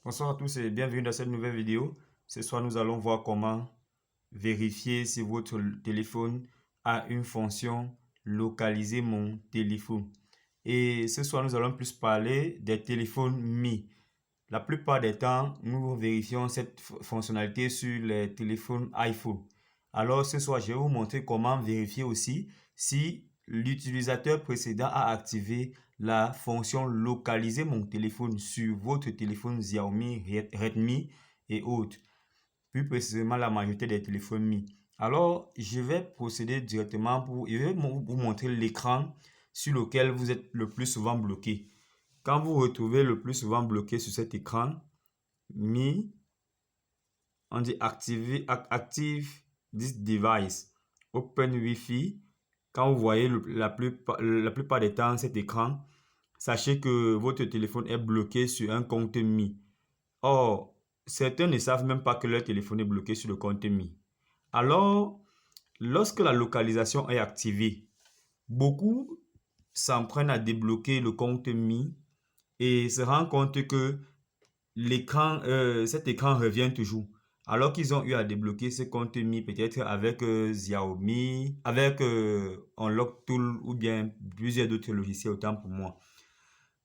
Bonsoir à tous et bienvenue dans cette nouvelle vidéo. Ce soir, nous allons voir comment vérifier si votre téléphone a une fonction localiser mon téléphone. Et ce soir, nous allons plus parler des téléphones Mi. La plupart des temps, nous vérifions cette fonctionnalité sur les téléphones iPhone. Alors ce soir, je vais vous montrer comment vérifier aussi si l'utilisateur précédent a activé la fonction localiser mon téléphone sur votre téléphone Xiaomi, Redmi et autres. Plus précisément la majorité des téléphones Mi. Alors, je vais procéder directement je vais vous montrer l'écran sur lequel vous êtes le plus souvent bloqué. Quand vous retrouvez le plus souvent bloqué sur cet écran, Mi, on dit active this device, open Wi-Fi. Quand vous voyez la plupart des temps cet écran, sachez que votre téléphone est bloqué sur un compte Mi. Or, certains ne savent même pas que leur téléphone est bloqué sur le compte Mi. Alors, lorsque la localisation est activée, beaucoup s'en prennent à débloquer le compte Mi et se rendent compte que cet écran revient toujours. Alors qu'ils ont eu à débloquer ce compte Mi peut-être avec Xiaomi, avec Unlock Tool ou bien plusieurs d'autres logiciels, autant pour moi.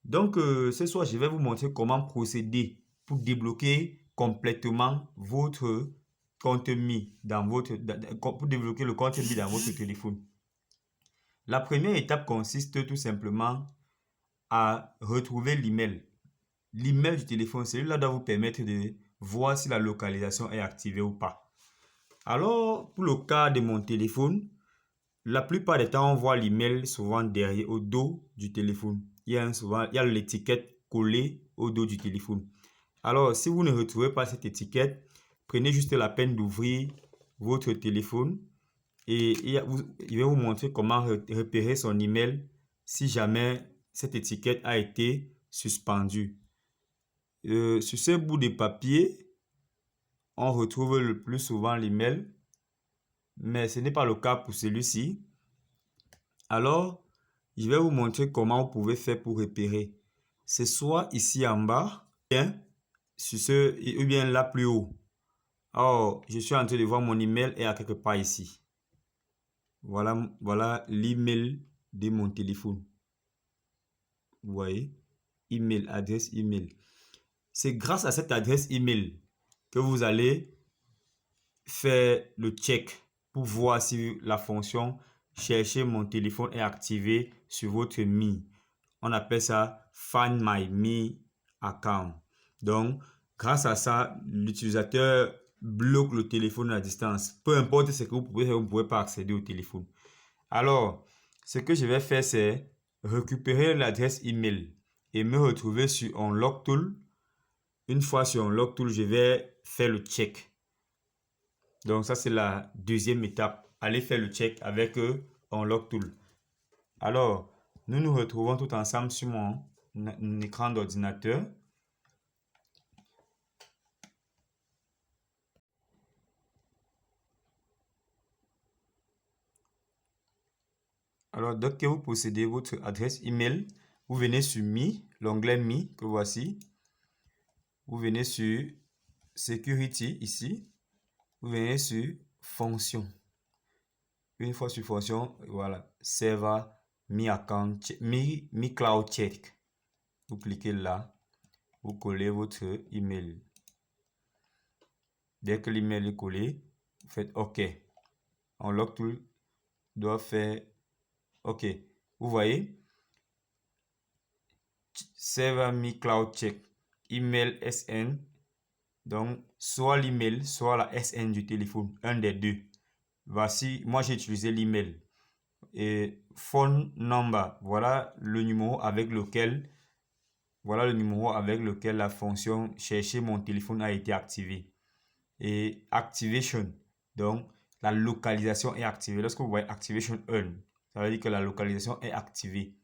Donc, ce soir, je vais vous montrer comment procéder pour débloquer complètement votre compte Mi pour débloquer le compte Mi dans votre téléphone. La première étape consiste tout simplement à retrouver l'email. L'email du téléphone, celui-là doit vous permettre de voir si la localisation est activée ou pas. Alors, pour le cas de mon téléphone, la plupart des temps, on voit l'email souvent derrière, au dos du téléphone. Il y a l'étiquette collée au dos du téléphone. Alors, si vous ne retrouvez pas cette étiquette, prenez juste la peine d'ouvrir votre téléphone et il va vous montrer comment repérer son email si jamais cette étiquette a été suspendue. Sur ce bout de papier, on retrouve le plus souvent l'email, mais ce n'est pas le cas pour celui-ci. Alors, je vais vous montrer comment vous pouvez faire pour repérer. C'est soit ici en bas, ou bien là plus haut. Alors, je suis en train de voir mon email est à quelque part ici. Voilà l'email de mon téléphone. Vous voyez? Email, adresse email. C'est grâce à cette adresse email que vous allez faire le check pour voir si la fonction chercher mon téléphone est activée sur votre Mi. On appelle ça Find My Mi Account. Donc, grâce à ça, l'utilisateur bloque le téléphone à distance. Peu importe ce que vous pouvez faire, vous ne pouvez pas accéder au téléphone. Alors, ce que je vais faire, c'est récupérer l'adresse email et me retrouver sur Unlock Tool. Une fois sur Unlock Tool, je vais faire le check. Donc, ça, c'est la deuxième étape. Allez faire le check avec Unlock Tool. Alors, nous nous retrouvons tout ensemble sur mon écran d'ordinateur. Alors, dès que vous possédez votre adresse email, vous venez sur Mi, l'onglet Mi que voici. Vous venez sur Security ici. Vous venez sur Fonction. Une fois sur Fonction, voilà, Server Mi Account, Mi Cloud Check. Vous cliquez là, vous collez votre email. Dès que l'email est collé, vous faites OK. Unlock Tool doit faire OK. Vous voyez, Server Mi Cloud Check, email SN. Donc, soit l'email, soit la SN du téléphone, un des deux. Voici, moi j'ai utilisé l'email. Et phone number, voilà le numéro avec lequel la fonction chercher mon téléphone a été activée. Et activation, donc la localisation est activée. Lorsque vous voyez activation on, ça veut dire que la localisation est activée.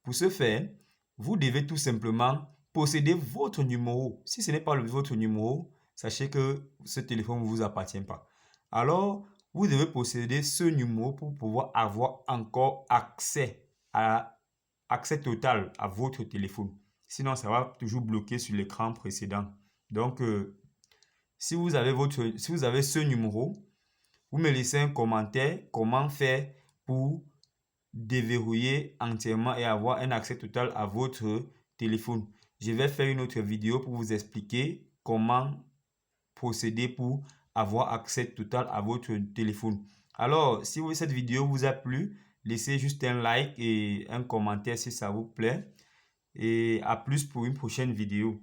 Pour ce faire, vous devez tout simplement posséder votre numéro. Si ce n'est pas votre numéro, sachez que ce téléphone ne vous appartient pas. Alors, vous devez posséder ce numéro pour pouvoir avoir encore accès total à votre téléphone. Sinon, ça va toujours bloquer sur l'écran précédent. Donc, si vous avez ce numéro, vous me laissez un commentaire comment faire pour déverrouiller entièrement et avoir un accès total à votre téléphone. Je vais faire une autre vidéo pour vous expliquer comment procéder pour avoir accès total à votre téléphone. Alors, si cette vidéo vous a plu, laissez juste un like et un commentaire si ça vous plaît. Et à plus pour une prochaine vidéo.